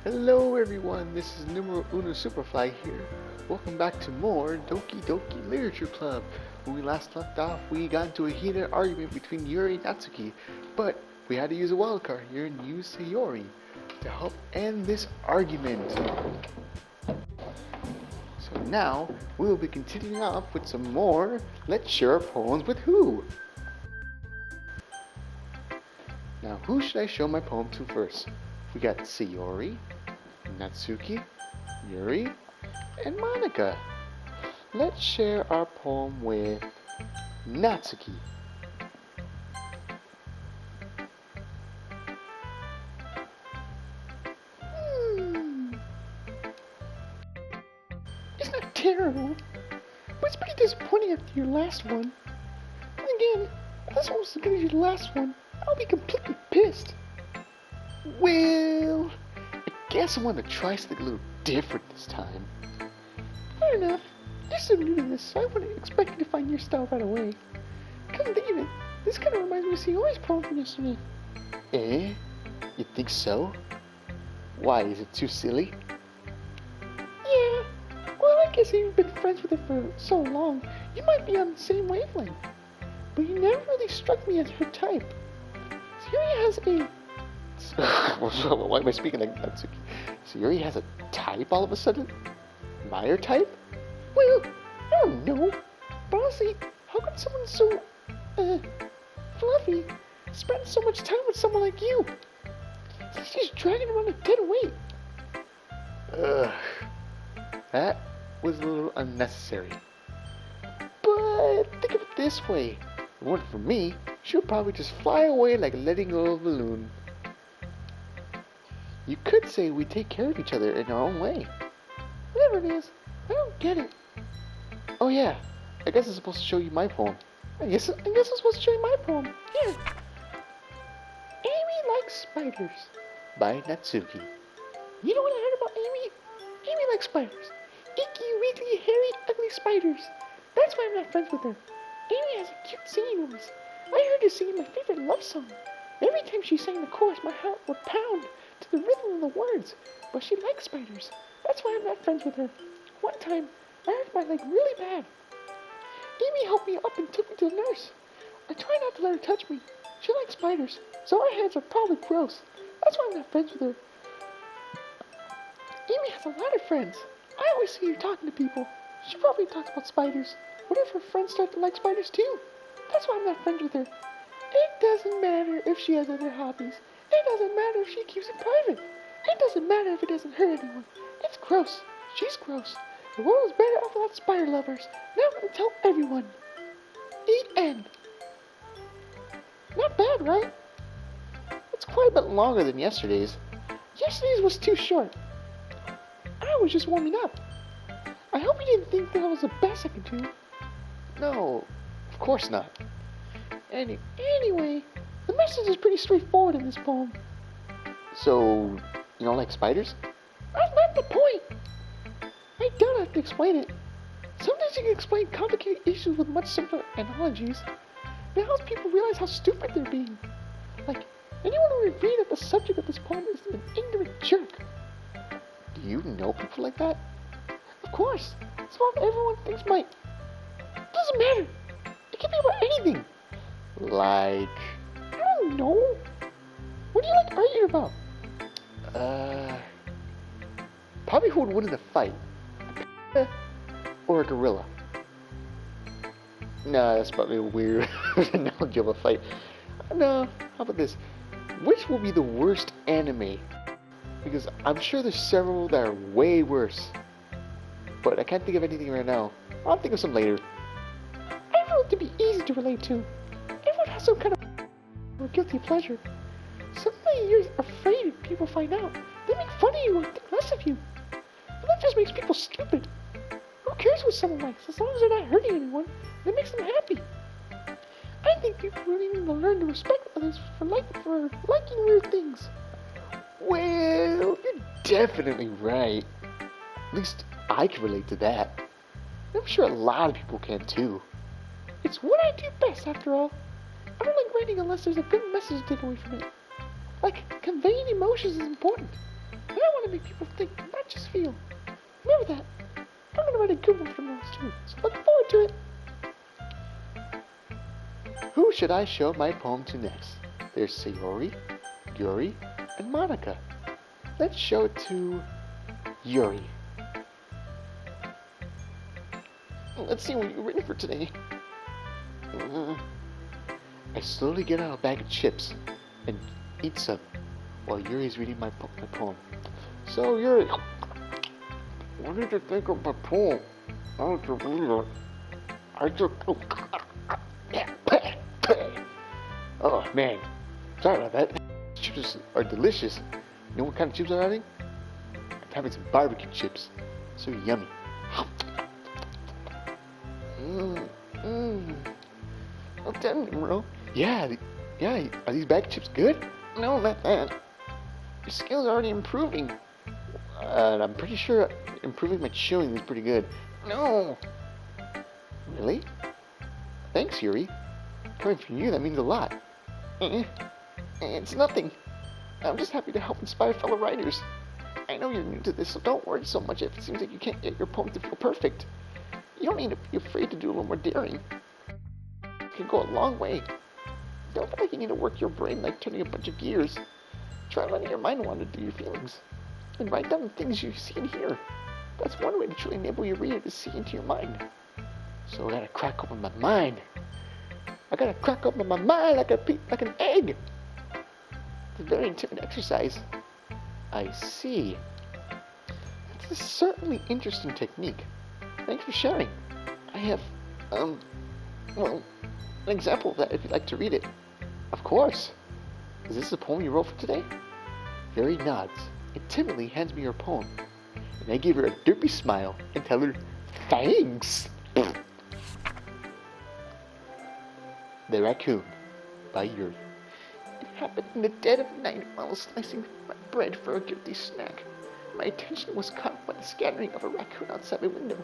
Hello everyone, this is Numero Uno Superfly here. Welcome back to more Doki Doki Literature Club. When we last left off, we got into a heated argument between Yuri and Natsuki, but we had to use a wildcard here and use Sayori to help end this argument. So now, we will be continuing off with some more Let's Share Our Poems with Who? Now, who should I show my poem to first? We got Sayori, Natsuki, Yuri, and Monica. Let's share our poem with Natsuki. It's not terrible, but it's pretty disappointing after your last one. Again, if this one was as good as your last one, I'll be completely pissed. Well, I guess I want to try something a little different this time. Fair enough. You're so new to this, so I wouldn't expect you to find your style right away. Come think of it, this kind of reminds me of Sayori's poem from yesterday. Eh? You think so? Why, is it too silly? Yeah. Well, I guess you've been friends with her for so long, you might be on the same wavelength. But you never really struck me as her type. Sayori has a... Why am I speaking like Natsuki? Sayori has a type all of a sudden? Am I her type? Well, I don't know. But honestly, how could someone so, fluffy spend so much time with someone like you? She's dragging around a dead weight. Ugh. That was a little unnecessary. But think of it this way. If it weren't for me, she would probably just fly away like letting go of a balloon. You could say we take care of each other in our own way. Whatever it is, I don't get it. Oh yeah, I guess I'm supposed to show you my poem. I guess I'm supposed to show you my poem. Here. Amy Likes Spiders by Natsuki. You know what I heard about Amy? Amy likes spiders. Icky, wiggly, hairy, ugly spiders. That's why I'm not friends with her. Amy has a cute singing voice. I heard her singing my favorite love song. Every time she sang the chorus, my heart would pound to the rhythm of the words. But she likes spiders. That's why I'm not friends with her. One time, I hurt my leg really bad. Amy helped me up and took me to the nurse. I try not to let her touch me. She likes spiders, so our hands are probably gross. That's why I'm not friends with her. Amy has a lot of friends. I always see her talking to people. She probably talks about spiders. What if her friends start to like spiders too? That's why I'm not friends with her. It doesn't matter if she has other hobbies. It doesn't matter if she keeps it private. It doesn't matter if it doesn't hurt anyone. It's gross. She's gross. The world is better off without spider lovers. Now I'm gonna tell everyone. The end. Not bad, right? It's quite a bit longer than yesterday's. Yesterday's was too short. I was just warming up. I hope you didn't think that was the best I could do. No, of course not. Anyway, the message is pretty straightforward in this poem. So, you don't like spiders? That's not the point. I don't have to explain it. Sometimes you can explain complicated issues with much simpler analogies. It helps people realize how stupid they're being. Like, anyone who would agree that the subject of this poem is an ignorant jerk. Do you know people like that? Of course. It's what everyone thinks might. Doesn't matter. It can be about anything. Like, I don't know. What do you like arguing about? Probably who would win in a fight. Or a gorilla. Nah, that's probably a weird analogy of a fight. No, how about this? Which will be the worst anime? Because I'm sure there's several that are way worse. But I can't think of anything right now. I'll think of some later. I found it to be easy to relate to. Everyone has some kind of or guilty pleasure. Something you're afraid if people find out. They make fun of you or think less of you. And that just makes people stupid. Who cares what someone likes as long as they're not hurting anyone? That makes them happy. I think people really need to learn to respect others for liking weird things. Well, you're definitely right. At least I can relate to that. I'm sure a lot of people can too. It's what I do best, after all. I don't like writing unless there's a good message to take away from it. Like, conveying emotions is important. I don't want to make should I show my poem to next? There's Sayori, Yuri, and Monica. Let's show it to Yuri. Let's see what you're ready for today. I slowly get out a bag of chips and eat some while Yuri's reading my poem. So Yuri, what did you think of my poem? I just read it. Oh man, sorry about that. Chips are delicious. You know what kind of chips I'm having? I'm having some barbecue chips. So yummy. Oh, damn, bro. Yeah, are these bag chips good? No, not that. Your skills are already improving. I'm pretty sure improving my chewing is pretty good. No. Really? Thanks, Yuri. Coming from you, that means a lot. It's nothing. I'm just happy to help inspire fellow writers. I know you're new to this, so don't worry so much if it seems like you can't get your poem to feel perfect. You don't need to be afraid to do a little more daring. It can go a long way. Don't feel like you need to work your brain like turning a bunch of gears. Try letting your mind wander through your feelings. And write down the things you see and hear. That's one way to truly enable your reader to see into your mind. So I gotta crack open my mind. I gotta crack open my mind like an egg. It's a very intimidating exercise. I see. It's a certainly interesting technique. Thanks for sharing. I have, an example of that if you'd like to read it. Of course. Is this a poem you wrote for today? Yuri nods and timidly hands me her poem. And I give her a derpy smile and tell her, thanks. The Raccoon by Yuri. It happened in the dead of night while I was slicing my bread for a guilty snack. My attention was caught by the scattering of a raccoon outside my window.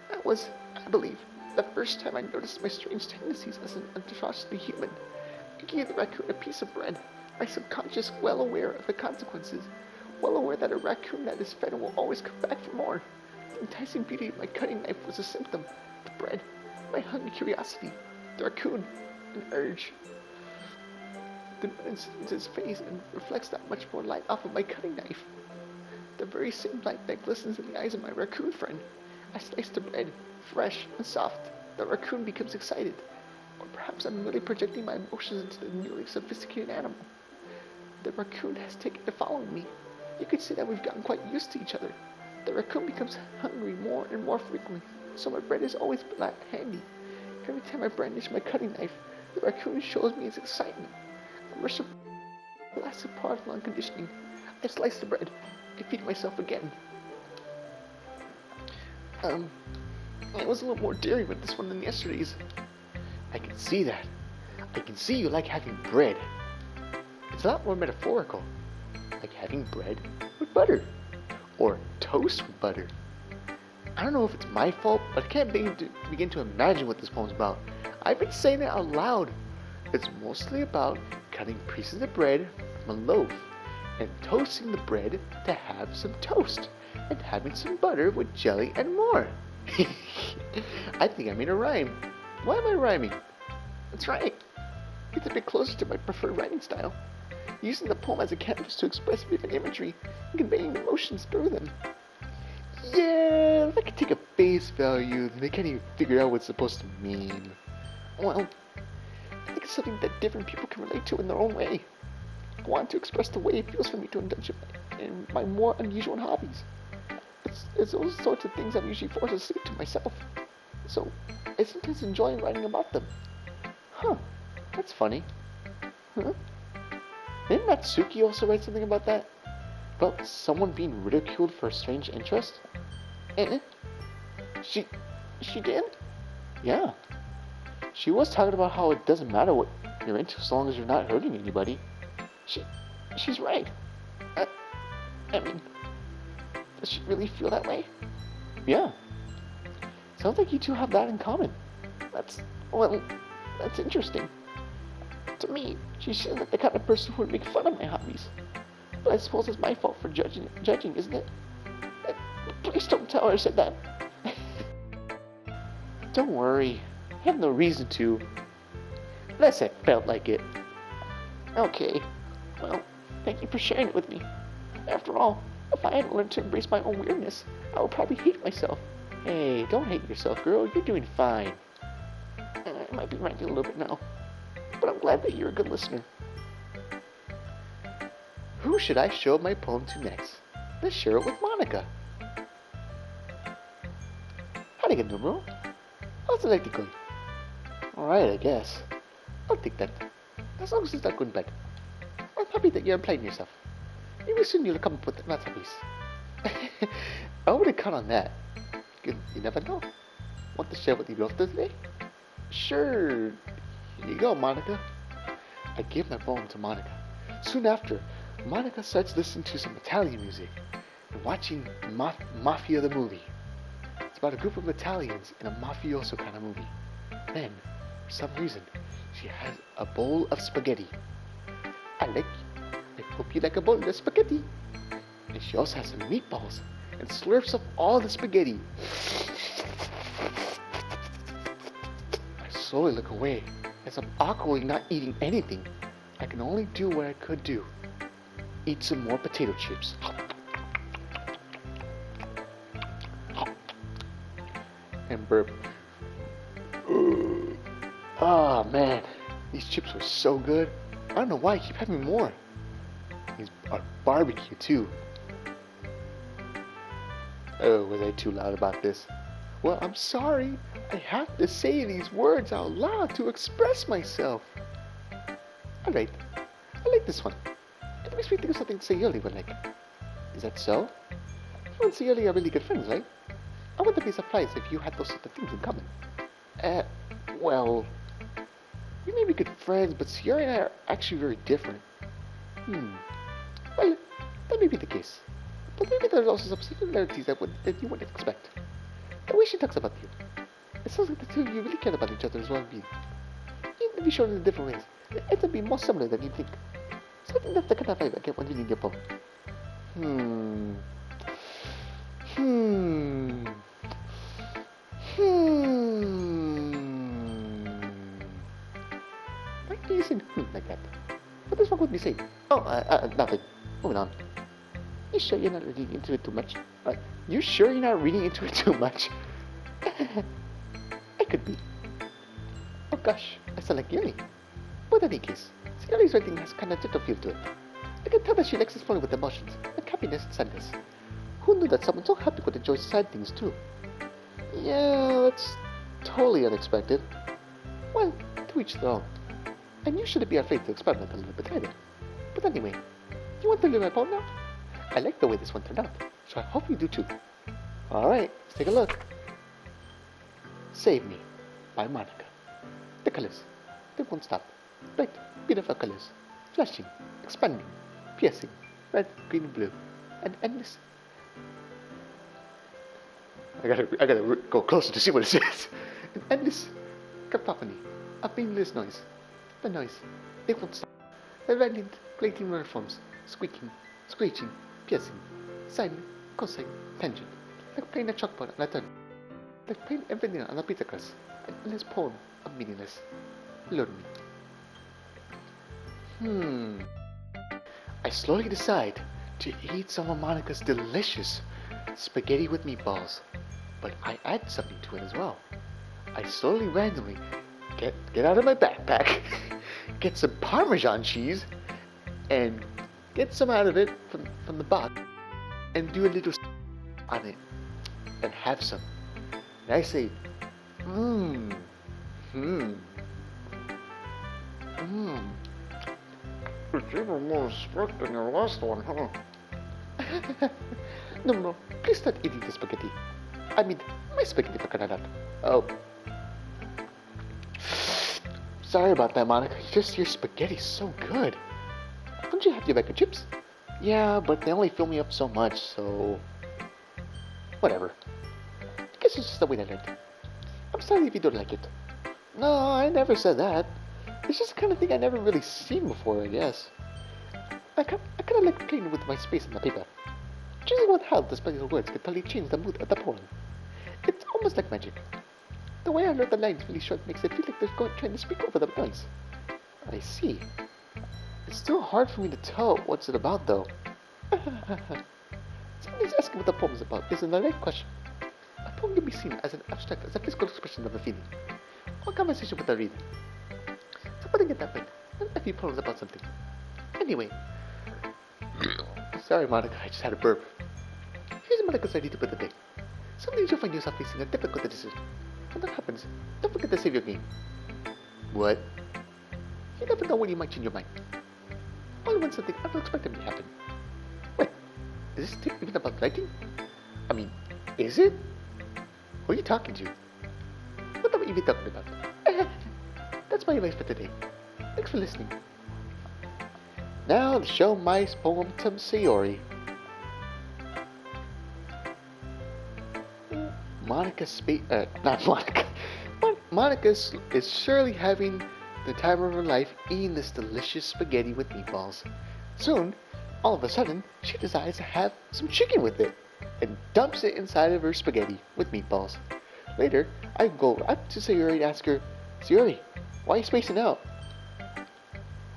That was, I believe, the first time I noticed my strange tendencies as an atrociously human. I gave the raccoon a piece of bread, my subconscious well aware of the consequences, well aware that a raccoon that is fed will always come back for more. The enticing beauty of my cutting knife was a symptom, the bread, my hungry curiosity, the raccoon, an urge. The moon sees his face and reflects that much more light off of my cutting knife. The very same light that glistens in the eyes of my raccoon friend. I slice the bread, fresh and soft. The raccoon becomes excited. Or perhaps I'm really projecting my emotions into the newly sophisticated animal. The raccoon has taken to following me. You could say that we've gotten quite used to each other. The raccoon becomes hungry more and more frequently, so my bread is always handy. Every time I brandish my cutting knife, the raccoon shows me his excitement. A merciful lasts apart of long conditioning. I slice the bread. I feed myself again. It was a little more daring with this one than yesterday's. I can see that. I can see you like having bread. It's a lot more metaphorical. Like having bread with butter. Or toast with butter. I don't know if it's my fault, but I can't begin to imagine what this poem's about. I've been saying it out loud. It's mostly about cutting pieces of bread from a loaf and toasting the bread to have some toast and having some butter with jelly and more. I think I made a rhyme. Why am I rhyming? That's right. It's a bit closer to my preferred writing style. Using the poem as a canvas to express vivid imagery and conveying emotions through them. Yeah, if I could take a face value, they can't even figure out what it's supposed to mean. Well, I think it's something that different people can relate to in their own way. I want to express the way it feels for me to indulge in my more unusual hobbies. It's those sorts of things I'm usually forced to sleep to myself. So, I sometimes enjoy writing about them. Huh, that's funny. Huh? Didn't Natsuki also write something about that? About someone being ridiculed for a strange interest? She did? Yeah. She was talking about how it doesn't matter what you're into as long as you're not hurting anybody. She's right. I mean, does she really feel that way? Yeah. Sounds like you two have that in common. That's interesting. To me, she seems like the kind of person who would make fun of my hobbies. But I suppose it's my fault for judging, isn't it? Please don't tell her I said that. Don't worry. I have no reason to. Unless I felt like it. Okay, well, thank you for sharing it with me. After all, if I hadn't learned to embrace my own weirdness, I would probably hate myself. Hey, don't hate yourself, girl. You're doing fine. I might be ranting a little bit now, but I'm glad that you're a good listener. Who should I show my poem to next? Let's share it with Monica. How'd I get numero? How's the night going? Alright, I guess. I'll take that. As long as it's not going bad. I'm happy that you're applying yourself. Maybe soon you'll come up with another piece. I wouldn't count on that. You never know. Want to share what you wrote today? Sure. Here you go, Monica. I gave my poem to Monica. Soon after, Monica starts listening to some Italian music and watching Mafia the movie. It's about a group of Italians in a mafioso kind of movie. Then, for some reason, she has a bowl of spaghetti. I hope you like a bowl of spaghetti. And she also has some meatballs and slurps up all the spaghetti. I slowly look away as I'm awkwardly not eating anything. I can only do what I could do. Eat some more potato chips. And burp. Oh man, these chips were so good. I don't know why I keep having more. These are barbecue too. Oh, was I too loud about this? Well, I'm sorry. I have to say these words out loud to express myself. Alright, I like this one. It makes me think of something Sayoli would like. Is that so? You and Sayoli are really good friends, right? I wouldn't be surprised if you had those sort of things in common. Well, we may be good friends, but Sayori and I are actually very different. Well, that may be the case. But maybe there's also some similarities that you wouldn't expect. The way she talks about you. It sounds like the two of you really care about each other as well as being. Even to be shown in different ways, it would be more similar than you think. So I think that's the kind of vibe I get when reading your poem. Why do you say like that? What is wrong with me saying? Oh, nothing. Moving on. You sure you're not reading into it too much? You sure you're not reading into it too much? I could be. Oh gosh, I sound like Yuri. But in any case, Yuri's writing has kind of gentle feel to it. I can tell that she likes exploring with emotions, like happiness and sadness. Who knew that someone so happy could enjoy sad things too? Yeah, that's totally unexpected. Well, to each their own. And you shouldn't be afraid to experiment a little bit either. But anyway, you want to leave my poem now? I like the way this one turned out, so I hope you do too. Alright, let's take a look. Save Me by Monica. The colors, they won't stop. Bright, beautiful colors, flashing, expanding, piercing, red, green, blue, and endless. I gotta go closer to see what it says. An endless cacophony of meaningless noise. The noise, they won't stop. The radiant, grating waveforms, squeaking, screeching, piercing, sine, cosine, tangent, like playing a chalkboard on a turn, like playing everything on a pizza crust, an endless poem of meaningless. Learn me. I slowly decide to eat some of Monica's delicious spaghetti with meatballs, but I add something to it as well. I slowly, randomly get out of my backpack, get some Parmesan cheese, and get some out of it from the box, and do a little on it, and have some. And I say, It's even more sport than your last one, huh? No, please start eating the spaghetti. I mean, my spaghetti for crying out loud. Oh. Sorry about that, Monica. Just your spaghetti's so good. Don't you have your bag of chips? Yeah, but they only fill me up so much, so... Whatever. I guess it's just the way I learned. I'm sorry if you don't like it. No, I never said that. It's just the kind of thing I never really seen before, I guess. I kind of like playing with my space on the paper. Choosing what how the special words can totally change the mood of the poem. It's almost like magic. The way I learned the lines really short makes it feel like they're trying to speak over the noise. I see. It's still hard for me to tell what's it about, though. Somebody's asking what the poem is about. Is a direct question. A poem can be seen as an abstract, as a physical expression of a feeling, or conversation with a reader. So putting it that way, a few poems about something. Anyway, sorry Monica, I just had a burp. Here's Monica's idea to put the day. Some days you'll find yourself facing a difficult decision. When that happens, don't forget to save your game. What? You never know when you might change your mind. All when something unexpected may happen. Wait, is this tip even about writing? I mean, is it? Who are you talking to? What are you even talking about? That's my advice for today. Thanks for listening. Now to show my poem to Sayori. Not Monica. Monica is surely having the time of her life eating this delicious spaghetti with meatballs. Soon, all of a sudden, she decides to have some chicken with it and dumps it inside of her spaghetti with meatballs. Later, I go up to Sayori and ask her, Sayori, why are you spacing out?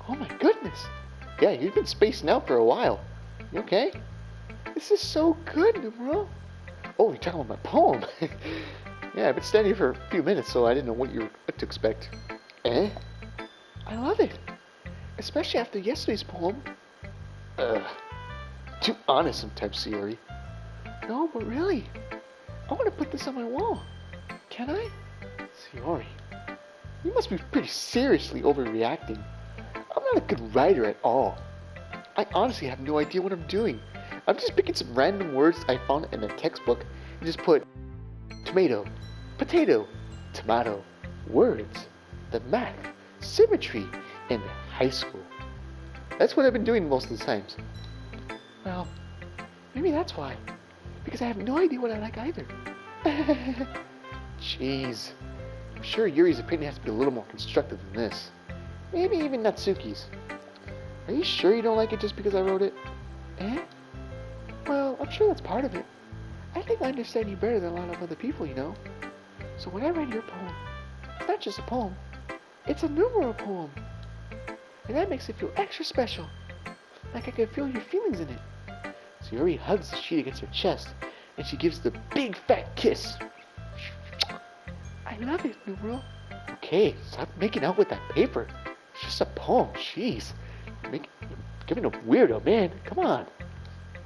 Oh my goodness! Yeah, you've been spacing out for a while. You okay? This is so good, Numero. Oh, you're talking about my poem. Yeah, I've been standing here for a few minutes, so I didn't know what to expect. Eh? I love it. Especially after yesterday's poem. Too honest sometimes, Sayori. No, but really. I want to put this on my wall. Can I? Sayori, you must be pretty seriously overreacting. I'm not a good writer at all. I honestly have no idea what I'm doing. I'm just picking some random words I found in a textbook and just put tomato, potato, tomato, words, the math, symmetry, in high school. That's what I've been doing most of the times. Well, maybe that's why. Because I have no idea what I like either. Jeez. I'm sure Yuri's opinion has to be a little more constructive than this. Maybe even Natsuki's. Are you sure you don't like it just because I wrote it? Eh? Well, I'm sure that's part of it. I think I understand you better than a lot of other people, you know. So when I read your poem, it's not just a poem. It's a numeral poem. And that makes it feel extra special. Like I can feel your feelings in it. So Yuri hugs the sheet against her chest, and she gives the big fat kiss. I love it, numeral. Okay, stop making out with that paper. It's just a poem, jeez. You're giving a weirdo, man. Come on.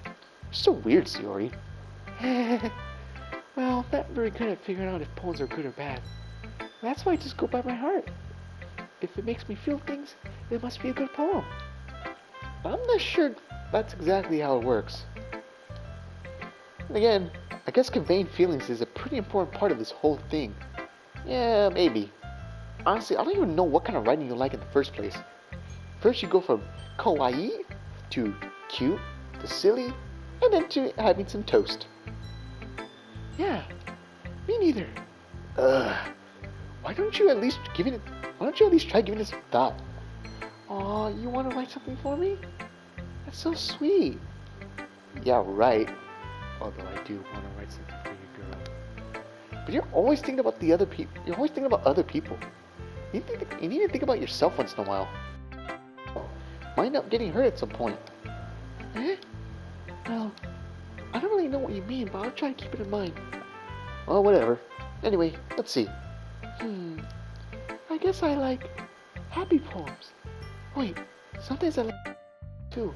You're so weird, Sayori. Well, I'm not very good at figuring out if poems are good or bad. That's why I just go by my heart. If it makes me feel things, it must be a good poem. I'm not sure that's exactly how it works. And again, I guess conveying feelings is a pretty important part of this whole thing. Yeah, maybe. Honestly, I don't even know what kind of writing you like in the first place. First you go from kawaii to cute to silly, and then to having some toast. Yeah, me neither. Why don't you at least try giving it some thought? Aw, you want to write something for me? That's so sweet. Yeah, right. Although I do want to write something for you, girl. But you're always thinking about the other people. You're always thinking about other people. You need to think about yourself once in a while. Mind up getting hurt at some point. Eh? Well, I don't really know what you mean, but I'll try to keep it in mind. Well, whatever. Anyway, let's see. I guess I like happy poems. Wait, sometimes I like too.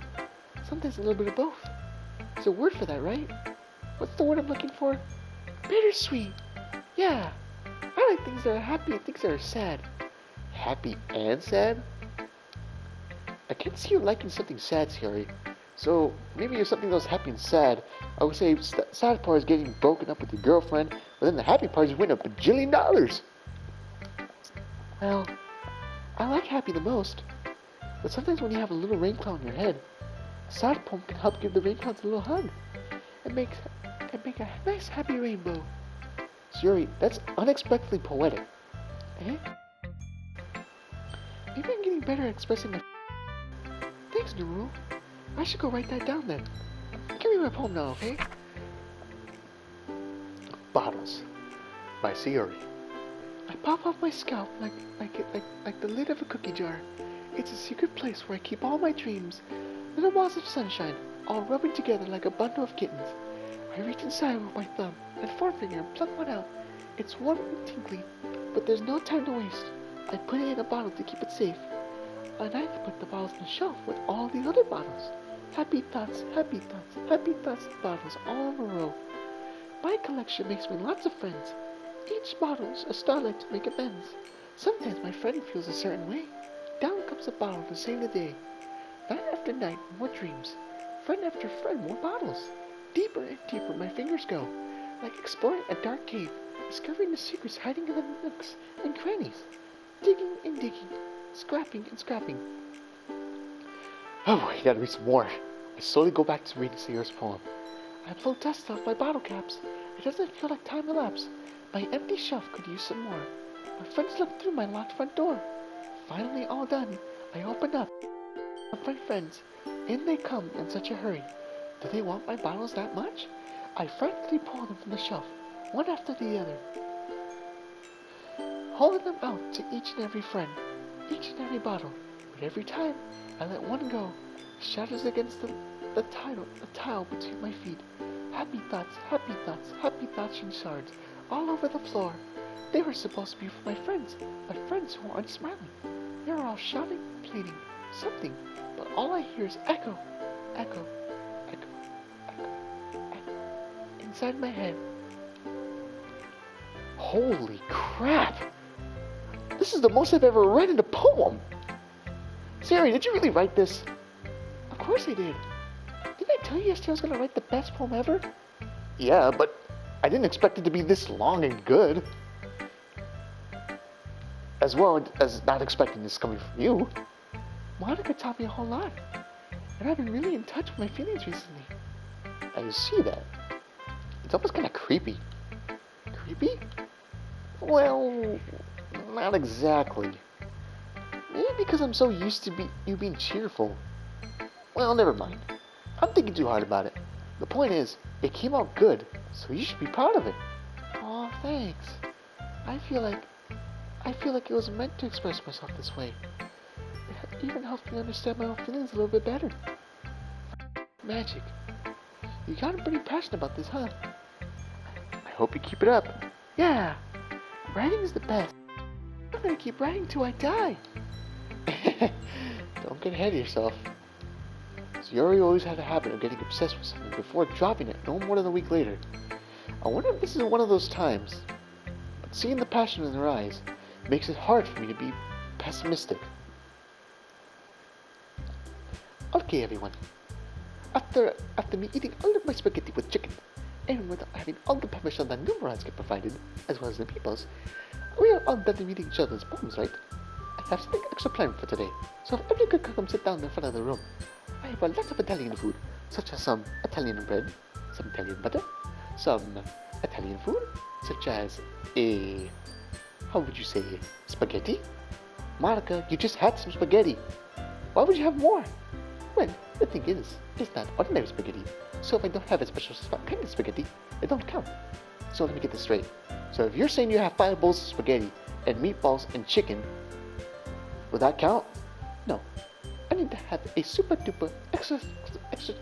Sometimes a little bit of both. There's a word for that, right? What's the word I'm looking for? Bittersweet. Yeah. I like things that are happy and things that are sad. Happy and sad? I can't see you liking something sad, Sayori. So maybe if something that was happy and sad, I would say the sad part is getting broken up with your girlfriend, but then the happy part is you win $1 bajillion. Well, I like happy the most, but sometimes when you have a little rain cloud on your head, a sad poem can help give the rain clouds a little hug and make a nice happy rainbow. Sayori, that's unexpectedly poetic. Eh? Maybe I'm getting better at expressing my... Thanks, Naru. I should go write that down then. Give me my poem now, okay? Bottles by Sayori. I pop off my scalp like the lid of a cookie jar, It's a secret place where I keep all my dreams. Little balls of sunshine, all rubbing together like a bundle of kittens. I reach inside with my thumb and forefinger and pluck one out. It's warm and tingly, but there's no time to waste. I put it in a bottle to keep it safe. And I put the bottles on the shelf with all the other bottles. Happy thoughts, happy thoughts, happy thoughts bottles all in a row. My collection makes me lots of friends. Each bottle's a starlight to make amends. Sometimes my friend feels a certain way. Down comes a bottle to save the day. Night after night, more dreams. Friend after friend, more bottles. Deeper and deeper my fingers go, like exploring a dark cave, discovering the secrets hiding in the nooks and crannies. Digging and digging, scrapping and scrapping. Oh, you gotta read some more. I slowly go back to reading Sayori's poem. I blow dust off my bottle caps. It doesn't feel like time elapsed. My empty shelf could use some more. My friends look through my locked front door. Finally all done, I open up. My friends, in they come in such a hurry. Do they want my bottles that much? I frantically pull them from the shelf, one after the other, holding them out to each and every friend, each and every bottle. But every time I let one go, it shatters against the tile between my feet. Happy thoughts, happy thoughts, happy thoughts in shards, all over the floor. They were supposed to be for my friends who aren't smiling. They were all shouting, pleading, something, but all I hear is echo, echo, echo, echo, echo, inside my head. Holy crap! This is the most I've ever read in a poem! Sayori, did you really write this? Of course I did. Didn't I tell you yesterday I was gonna write the best poem ever? Yeah, but I didn't expect it to be this long and good. As well as not expecting this coming from you. Monica taught me a whole lot. And I've been really in touch with my feelings recently. I see that. It's almost kind of creepy. Creepy? Well, not exactly. Maybe because I'm so used to you being cheerful. Well, never mind. I'm thinking too hard about it. The point is, it came out good, so you should be proud of it. Aw, thanks. I feel like it was meant to express myself this way. It even helped me understand my own feelings a little bit better. Magic. You got pretty passionate about this, huh? I hope you keep it up. Yeah. Writing is the best. I'm gonna keep writing till I die. Don't get ahead of yourself. Sayori always had a habit of getting obsessed with something before dropping it no more than a week later. I wonder if this is one of those times. But seeing the passion in her eyes makes it hard for me to be pessimistic. Okay, everyone. After me eating all of my spaghetti with chicken, and with having all the permission that Numerons get provided, as well as the people's, we are all done reading each other's poems, right? I have something extra planned for today, so if everyone could come sit down in front of the room. I have a lot of Italian food, such as some Italian bread, some Italian butter, some Italian food, such as how would you say, spaghetti? Monica, you just had some spaghetti. Why would you have more? Well, the thing is, it's not ordinary spaghetti, so if I don't have a special kind of spaghetti, it don't count. So let me get this straight. So if you're saying you have 5 bowls of spaghetti and meatballs and chicken, will that count? No. I need to have a super duper extra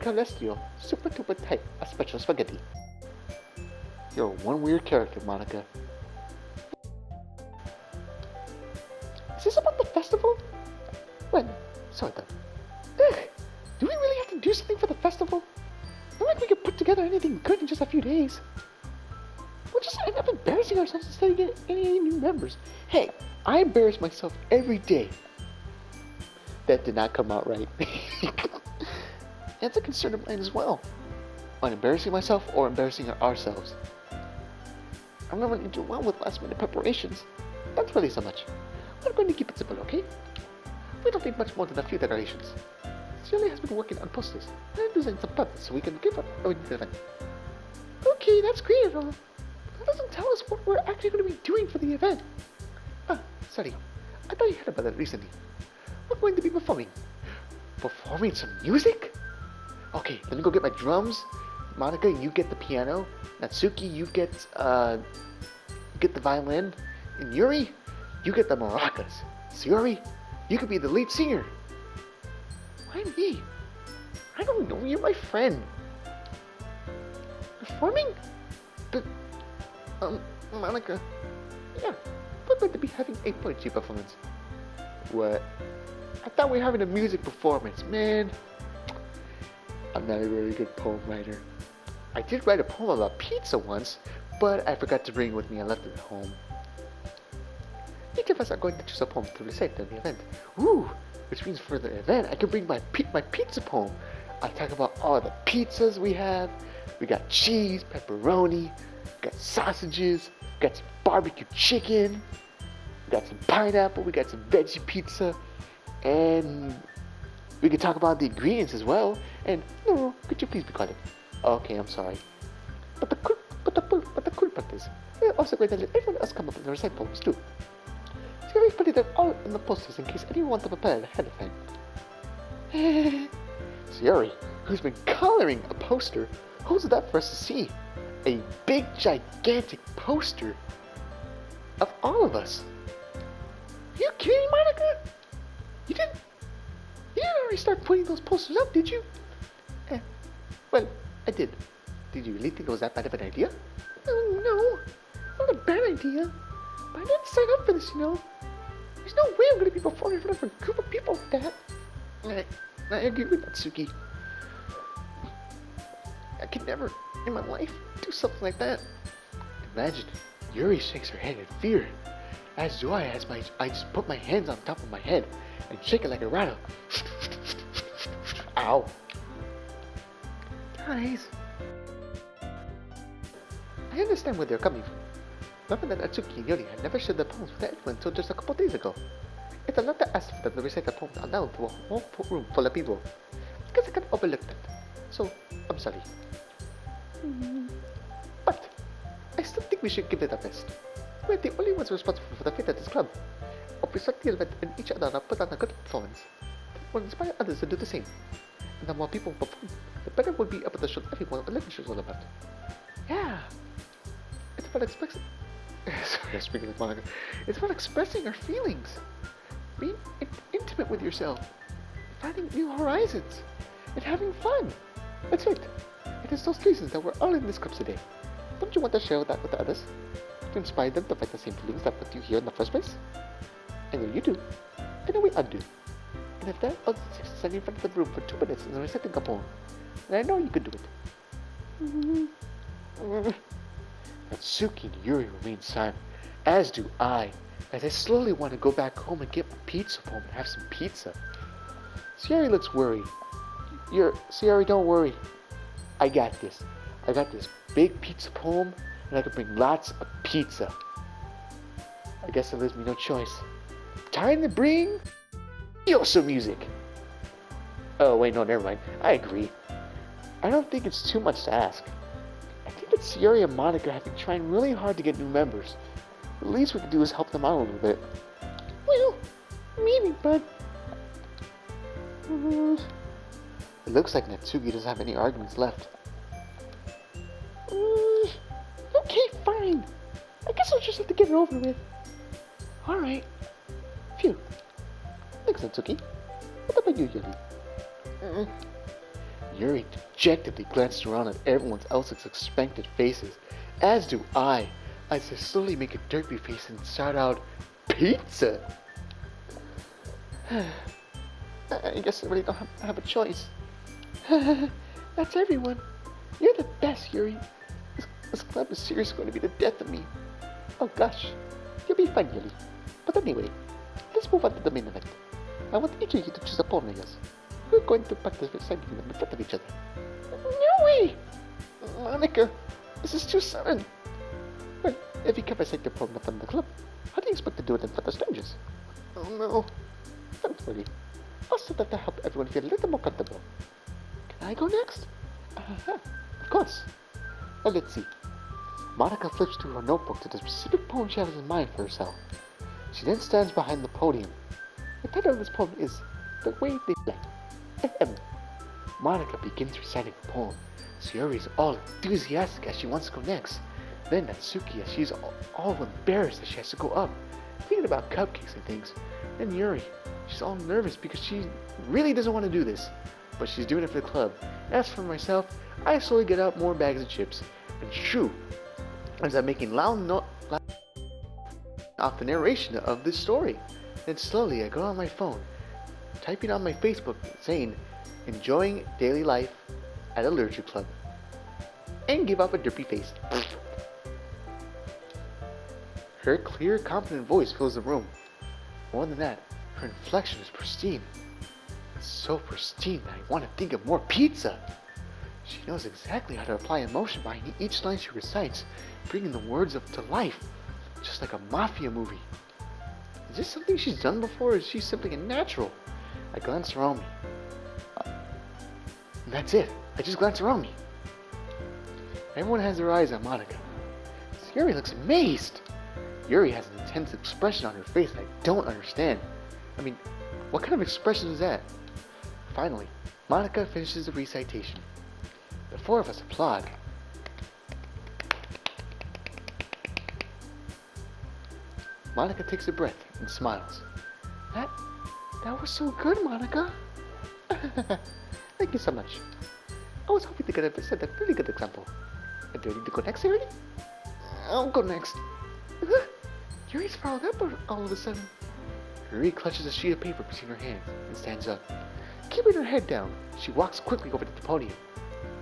cholesterol, super duper type of special spaghetti. You're one weird character, Monica. Is this about the festival? Well, sort of. Ugh, do we really have to do something for the festival? Not like we could put together anything good in just a few days. We'll just end up embarrassing ourselves instead of getting any new members. Hey, I embarrass myself every day. That did not come out right. That's a concern of mine as well. On embarrassing myself or embarrassing ourselves. I'm not really doing well with last minute preparations. Not really so much. We're going to keep it simple, okay? We don't need much more than a few decorations. Shirley has been working on posters and designing some puppets so we can give up our event. Okay, that's great and all. That doesn't tell us what we're actually going to be doing for the event. Ah, sorry. I thought you heard about that recently. We're going to be performing. Performing some music? Okay, let me go get my drums. Monica, you get the piano. Natsuki, you get the violin. And Yuri, you get the maracas. Sayori, you You could be the lead singer. Why me? I don't know, you're my friend. Performing? But, Monica, yeah, we're going to be having a poetry performance. What? I thought we were having a music performance, man. I'm not a very good poem writer. I did write a poem about pizza once, but I forgot to bring it with me. I left it at home. Each of us are going to choose a poem to recite during the event. Ooh, which means for the event, I can bring my pizza poem. I talk about all the pizzas we have. We got cheese, pepperoni, we got sausages, we got some barbecue chicken, we got some pineapple, we got some veggie pizza, and we can talk about the ingredients as well. And no, could you please be quiet? Okay, I'm sorry. But the cool part is, we're also going to let everyone else come up and recite poems too. So we put them all in the posters in case anyone wants to prepare ahead of time. Sayori, who's been coloring a poster, holds it up for us to see. A big, gigantic poster of all of us. Are you kidding me, Monica? You didn't already start putting those posters up, did you? Well, I did. Did you really think it was that bad of an idea? No, not a bad idea. But I didn't sign up for this, you know. There's no way I'm going to be performing in front of a group of people like that. I agree with that, Suki. I could never, in my life, do something like that. Imagine, Yuri shakes her head in fear. As do I just put my hands on top of my head and shake it like a rattle. Ow. Guys, I understand where they're coming from. Remember that Atsuki and Yuri had never shared their poems with anyone until just a couple days ago. It's a lot to ask for them to recite their poems aloud to a whole room full of people. I guess I can overlook that. So, I'm sorry. But, I still think we should give it our best. We're the only ones responsible for the fate of this club. Or present the event and each other put on a good performance. That will inspire others to do the same. And the more people perform, the better we'll be able to show everyone what the literature is all about. Yeah. It's about expressing... Sorry, I'm speaking with Monica. It's about expressing our feelings. Being intimate with yourself. Finding new horizons. And having fun. That's right. It is those reasons that we're all in this club today. Don't you want to share that with the others? To inspire them to find the same feelings that put you here in the first place? I know you do. I know we all do. And if that all six is standing in front of the room for 2 minutes and reciting a poem, then I know you can do it. Natsuki and Yuri remain silent, as do I, as I slowly want to go back home and get my pizza poem and have some pizza. Sayori looks worried. Sayori, don't worry. I got this. I got this big pizza poem, and I can bring lots of pizza. I guess that leaves me no choice. Time to bring Yoso music. Oh wait, no, never mind. I agree. I don't think it's too much to ask. I think that Sayori and Monica have been trying really hard to get new members. The least we can do is help them out a little bit. Well, maybe, but... It looks like Natsuki doesn't have any arguments left. Okay, fine. I guess I'll just have to get it over with. Alright. Phew. Thanks, Natsuki. What about you, Yuri? Yuri dejectedly glanced around at everyone else's expectant faces, as do I they slowly make a derpy face and shout out, "Pizza!" I guess I really don't have a choice. That's everyone. You're the best, Yuri. This club is seriously going to be the death of me. Oh gosh, you'll be fine, Yuri. But anyway, let's move on to the main event. I want each of you to choose a poem, I guess. We're going to practice reciting them in front of each other. No way! Monica, this is too sudden. Well, if you can recite your poem in front of the club, how do you expect to do it in front of strangers? Oh no. Don't worry. I'll set that to help everyone feel a little more comfortable. Can I go next? Of course. Well, let's see. Monica flips through her notebook to the specific poem she has in mind for herself. She then stands behind the podium. The title of this poem is The Way They Play. FM. Monica begins reciting the poem. Sayori is all enthusiastic as she wants to go next. Then Natsuki, as she's all embarrassed that she has to go up. thinking about cupcakes and things. Then Yuri, she's all nervous because she really doesn't want to do this, but she's doing it for the club. As for myself, I slowly get out more bags of chips, and shoo, as I'm making loud off the narration of this story. Then slowly I go on my phone, typing on my Facebook saying, enjoying daily life at a literature club, and give up a derpy face. Her clear, confident voice fills the room. More than that, her inflection is pristine. It's so pristine that I want to think of more pizza. She knows exactly how to apply emotion behind each line she recites, bringing the words to life, just like a mafia movie. Is this something she's done before, or is she simply a natural? I glance around me. And that's it. I just glance around me. Everyone has their eyes on Monica. Yuri looks amazed. Yuri has an intense expression on her face that I don't understand. I mean, what kind of expression is that? Finally, Monica finishes the recitation. The four of us applaud. Monica takes a breath and smiles. That was so good, Monica. Thank you so much. I was hoping to get a set a really good example. Do I need to go next, Yuri? I'll go next. Yuri's sprawled up all of a sudden. Yuri clutches a sheet of paper between her hands and stands up. Keeping her head down, she walks quickly over to the podium.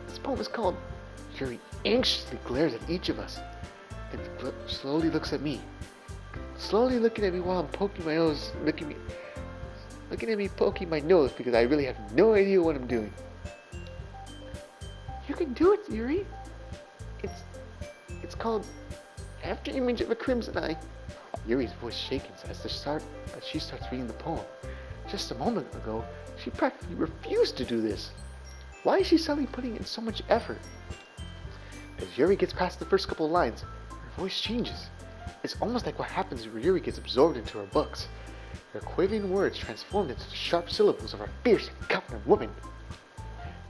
This poem is called. Yuri anxiously glares at each of us, then slowly looks at me. Slowly looking at me while I'm poking my nose, looking at me poking my nose because I really have no idea what I'm doing. You can do it, Yuri. It's called After Image of a Crimson Eye. Yuri's voice shakens as she starts reading the poem. Just a moment ago, she practically refused to do this. Why is she suddenly putting in so much effort? As Yuri gets past the first couple of lines, her voice changes. It's almost like what happens when Yuri gets absorbed into her books. Her quavering words transformed into the sharp syllables of a fierce and confident woman.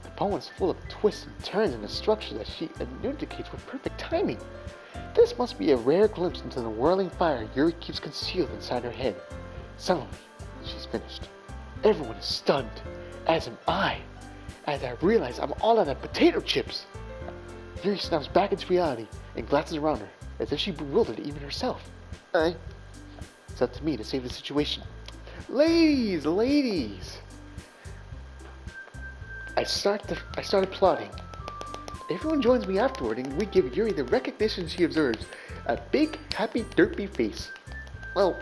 The poem is full of twists and turns in a structure that she enunciates with perfect timing. This must be a rare glimpse into the whirling fire Yuri keeps concealed inside her head. Suddenly, she's finished. Everyone is stunned, as am I, as I realize I'm all out of potato chips. Yuri snaps back into reality and glances around her, as if she bewildered even herself. It's up to me to save the situation. Ladies! I start applauding. Everyone joins me afterward and we give Yuri the recognition she deserves. A big, happy, derpy face. Well,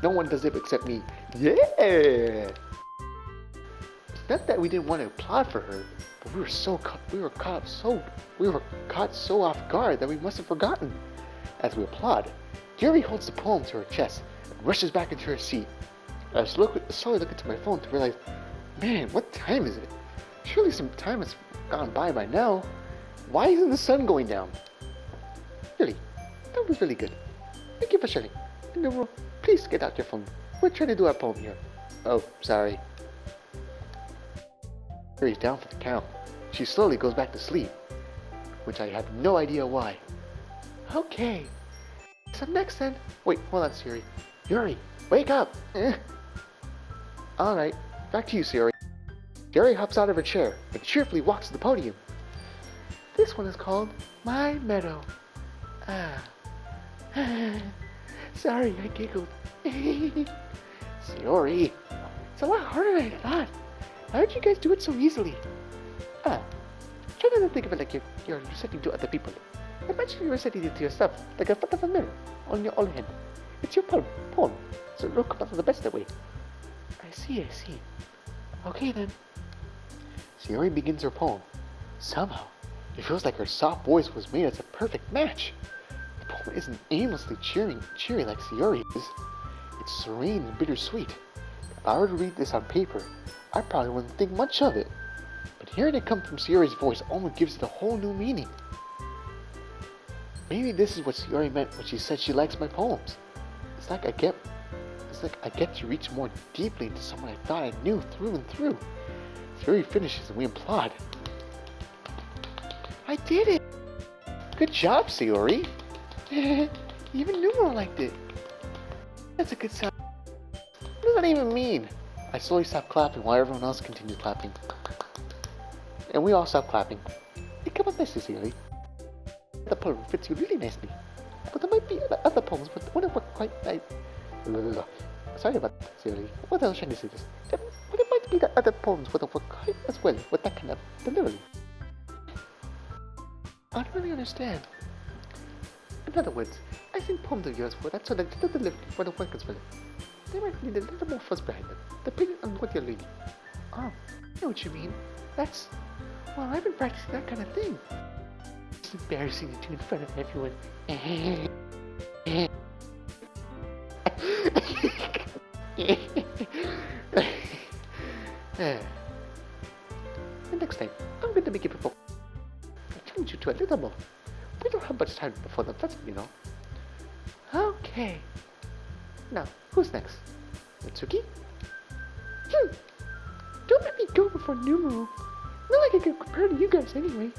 no one does it except me. Yeah! It's not that we didn't want to applaud for her, but we were caught so off guard that we must have forgotten. As we applaud, Yuri holds the poem to her chest and rushes back into her seat. I slowly look into my phone to realize, man, what time is it? Surely some time has gone by now. Why isn't the sun going down? Really, that was really good. Thank you for sharing. And please get out your phone. We're trying to do our poem here. Oh, sorry. Yuri's down for the count. She slowly goes back to sleep, which I have no idea why. Okay. So next then. Wait, hold on, Siri. Yuri, wake up! Alright, back to you, Siri. Yuri hops out of her chair and cheerfully walks to the podium. This one is called My Meadow. Sorry, I giggled. Siri, it's a lot harder than I thought. How did you guys do it so easily? Try not to think of it like you're reciting to other people. Imagine you're reciting it to yourself, like in front of a mirror, on your own hand. It's your poem, so it'll come out the best that way. I see. Okay then. Siri begins her poem. Somehow, it feels like her soft voice was made as a perfect match. The poem isn't aimlessly cheery like Siri is. It's serene and bittersweet. If I were to read this on paper, I probably wouldn't think much of it. But hearing it come from Siri's voice almost gives it a whole new meaning. Maybe this is what Siri meant when she said she likes my poems. It's like I get to reach more deeply into someone I thought I knew through and through. Siri finishes and we applaud. I did it! Good job, Siri! Even Numero liked it. That's a good sound. What does that even mean? I slowly stopped clapping while everyone else continued clapping. And we all stopped clapping. It came out nicely, Celie. The poem fits you really nicely. But there might be other poems, but wouldn't work quite nice. Sorry about that, Celie. What else trying to say this? But it might be that other poems wouldn't work quite as well with that kind of delivery. I don't really understand. In other words, I think poems of yours for that so that the delivery wouldn't work as well. They might need a little more fuss behind them, depending on what you're reading. Oh, I know what you mean. That's... Well, I've been practicing that kind of thing. It's embarrassing to do in front of everyone. And next time, I'm going to make it before. I challenge you to a little more. We don't have much time before the festival, you know. Okay. Now, who's next? Natsuki? Don't let me go before numeral. Not like I can compare to you guys anyway.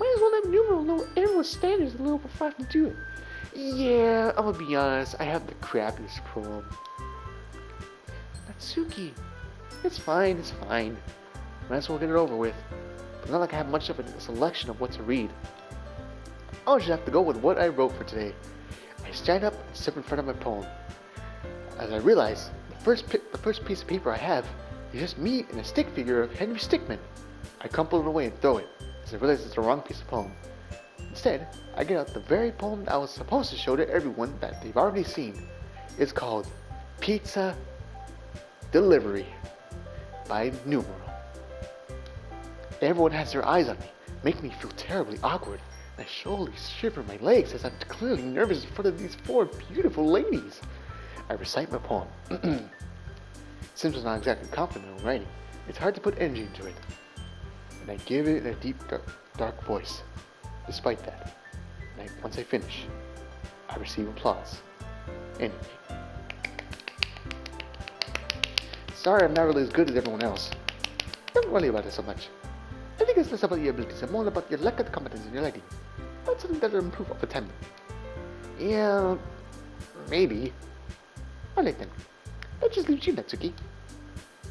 Might as well let numeral know everyone's standards a little before I have to do it. Yeah, I'm gonna be honest, I have the crappiest poem. Natsuki. It's fine, it's fine. Might as well get it over with. But not like I have much of a selection of what to read. I'll just have to go with what I wrote for today. I stand up and step in front of my poem. As I realize, the first piece of paper I have is just me and a stick figure of Henry Stickmin. I crumple it away and throw it, as I realize it's the wrong piece of poem. Instead, I get out the very poem that I was supposed to show to everyone that they've already seen. It's called Plus-Pt.3 by Numeral. Everyone has their eyes on me, making me feel terribly awkward. I slowly shiver my legs as I'm clearly nervous in front of these four beautiful ladies. I recite my poem. Since I'm not exactly confident in writing, it's hard to put energy into it. And I give it in a deep, dark voice. Despite that, once I finish, I receive applause. Anyway. Sorry I'm not really as good as everyone else. Don't worry about it so much. I think it's less about your abilities and more about your lack of competence in your writing. Not something that will improve over time. Yeah, maybe. Alright then. That just leaves you, Natsuki.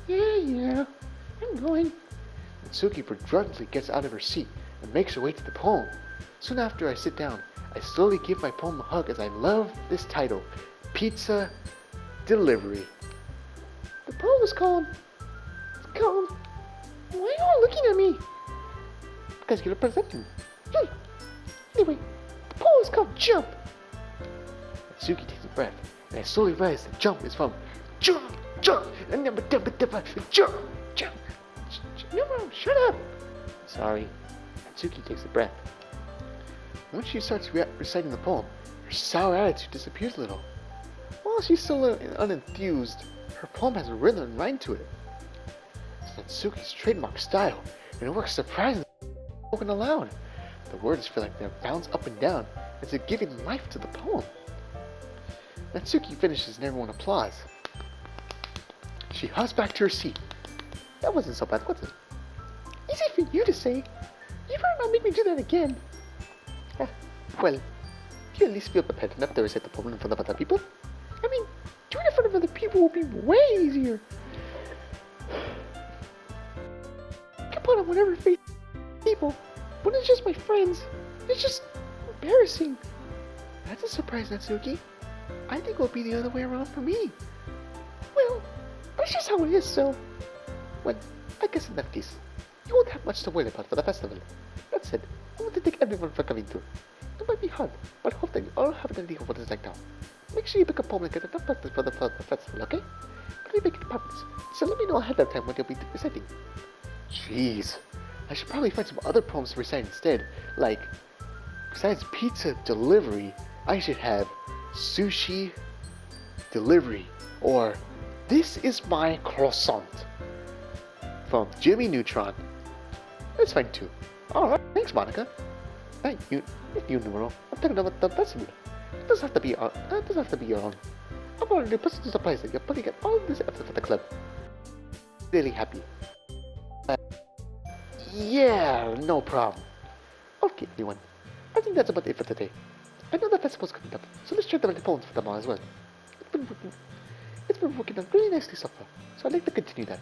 Yeah. I'm going. Natsuki begrudgingly gets out of her seat and makes her way to the poem. Soon after I sit down, I slowly give my poem a hug as I love this title, Pizza Delivery. The poem is called... Why are you all looking at me? Because you're presenting. Anyway, the poem is called Jump. Natsuki takes a breath, and I slowly realize that jump is from jump, and number jump. No, shut up. Sorry. Natsuki takes a breath. Once she starts reciting the poem, her sour attitude disappears a little. While she's still unenthused, her poem has a rhythm and rhyme to it. It's Natsuki's trademark style, and it works surprisingly spoken aloud. The words feel like they bounce up and down as if giving life to the poem. Natsuki finishes and everyone applauds. She hops back to her seat. That wasn't so bad, was it? Easy for you to say. You better not make me do that again. Well, you at least feel prepared enough to recite the poem in front of other people. I mean, doing it in front of other people will be way easier. I can put on whatever face people, but it's just my friends. It's just embarrassing. That's a surprise, Natsuki. I think it'll be the other way around for me. Well, that's just how it is, so... Well, I guess in that case, you won't have much to worry about for the festival. That said, I want to thank everyone for coming through. It might be hard, but I hope that you all have an idea of what it's like now. Make sure you pick a poem and get enough practice for the festival, okay? But we make it promise, so let me know ahead of time when you'll be reciting. Jeez, I should probably find some other poems to recite instead, like, besides Pizza Delivery, I should have Sushi Delivery, or This is My Croissant, from Jimmy Neutron. That's fine too. Alright, thanks Monica. Thank you, Numeral. I'm talking about the festival. It doesn't have to be your own. I'm already pleasantly surprised that you're putting in all this effort for the club. Really happy. Yeah, no problem. Okay, everyone. I think that's about it for today. I know the festival's coming up, so let's check the poems for them all as well. It's been working out really nicely so far, so I'd like to continue that.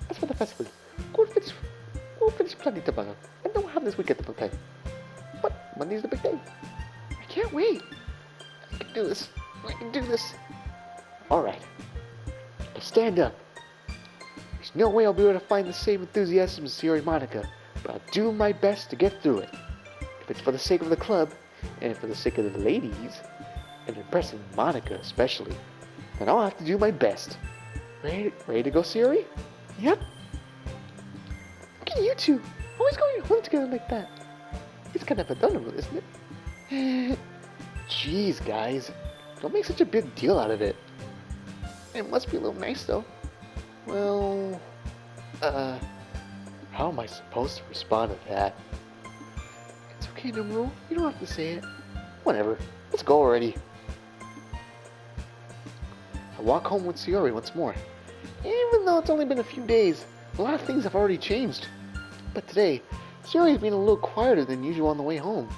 As for the festival, go finish planning tomorrow, and then we'll have this weekend of time. But Monday's the big day. I can't wait. I can do this. I can do this. Alright. Now stand up. There's no way I'll be able to find the same enthusiasm as Sayori Monica, but I'll do my best to get through it. If it's for the sake of the club, and for the sake of the ladies, and impressing Monica especially, then I'll have to do my best. Ready to go, Sayori? Yep. Look at you two, always going home together like that. It's kind of adorable, isn't it? Jeez, guys, don't make such a big deal out of it. It must be a little nice, though. Well, how am I supposed to respond to that? It's okay, Numero. You don't have to say it. Whatever. Let's go already. I walk home with Sayori once more. Even though it's only been a few days, a lot of things have already changed. But today, Sayori's being a little quieter than usual on the way home.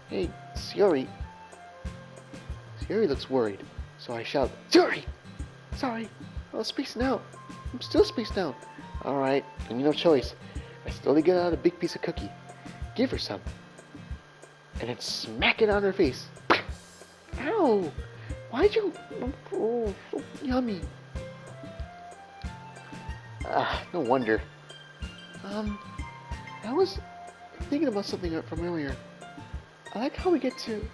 Hey, Sayori. Sayori looks worried, so I shout, Sayori! Sorry, I was spacing out. I'm still spaced out. Alright, give me no choice. I slowly get out a big piece of cookie, give her some, and then smack it on her face. Ow! Why'd you... Oh, so yummy. No wonder. I was thinking about something from earlier. I like how we get to...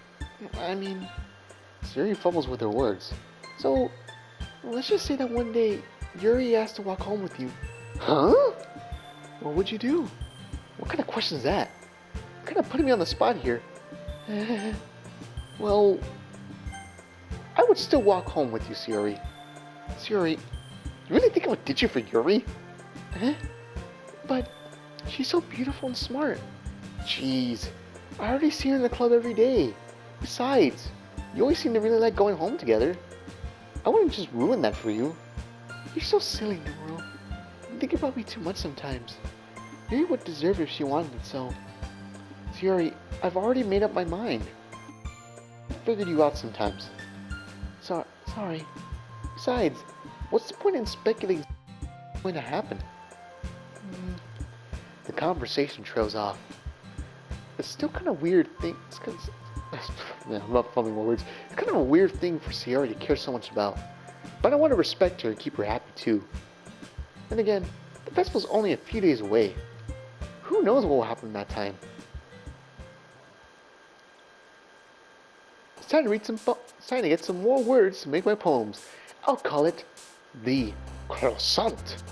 Sayori fumbles with her words. So, let's just say that one day, Yuri asked to walk home with you. Huh? What would you do? What kind of question is that? You're kind of putting me on the spot here. Well, I would still walk home with you, Sayori. Sayori, you really think I would ditch you for Yuri? But she's so beautiful and smart. Jeez, I already see her in the club every day. Besides, you always seem to really like going home together. I wouldn't just ruin that for you. You're so silly, Numero. You think about me too much sometimes. Yuri would deserve it if she wanted it so. Sayori, I've already made up my mind. I figured you out sometimes. Sorry. Besides, what's the point in speculating what's going to happen? The conversation trails off. It's still kind of weird thing. I'm not fumbling my words. It's kind of a weird thing for Sayori to care so much about. But I want to respect her and keep her happy too. And again, the festival's only a few days away. Who knows what will happen in that time? It's time to get some more words to make my poems. I'll call it The Croissant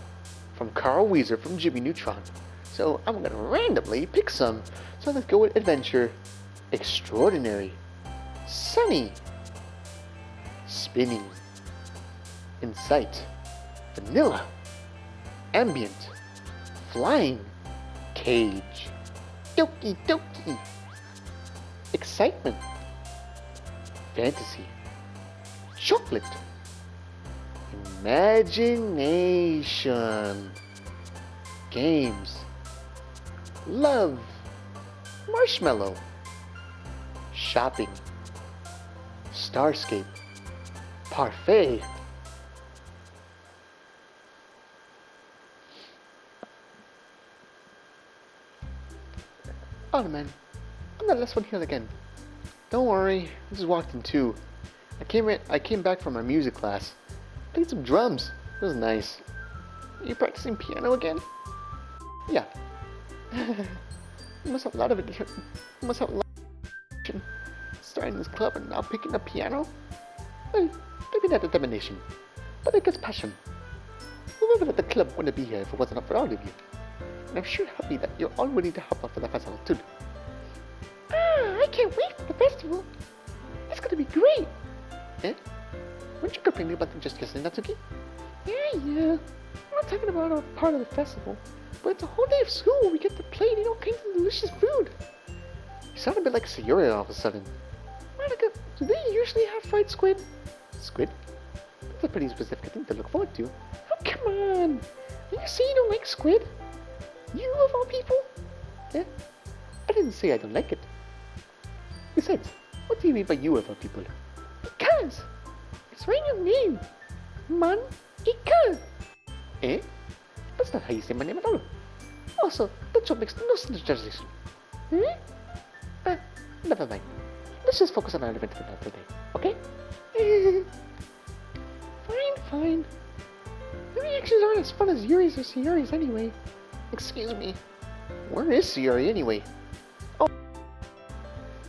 from Carl Weezer from Jimmy Neutron. So I'm gonna randomly pick some. So let's go with adventure, extraordinary, sunny, spinning, insight, vanilla, ambient, flying, cage, Doki Doki, excitement, fantasy, chocolate, imagination, games, love, marshmallow, shopping, starscape, parfait. Oh man, I'm the last one here again. Don't worry, this is walked in too. I came back from my music class. Played some drums. It was nice. Are you practicing piano again? Yeah. You must have a lot of it. You must have a lot of starting this club and now picking up piano. Well, maybe not determination, but I guess passion. Whoever at the club wouldn't be here if it wasn't up for all of you. And I'm sure happy that you're all willing to help out for the festival too. I can't wait for the festival. It's gonna be great. Weren't you complaining about them just yesterday, Natsuki? Yeah. I'm not talking about a part of the festival, but it's a whole day of school where we get to play and eat all kinds of delicious food. You sound a bit like Sayori all of a sudden. Monica, do they usually have fried squid? Squid? That's a pretty specific thing to look forward to. Oh, come on. Are you saying you don't like squid? You of all people? I didn't say I don't like it. Besides, what do you mean by you of all people? Because Say your name. Man-ika. Eh? That's not how you say my name at all. Also, that joke makes no sense translation. Hmm? Never mind. Let's just focus on our event for now today, okay? Fine. The reactions aren't as fun as Yuri's or Sayori's anyway. Excuse me. Where is Sayori anyway? Oh.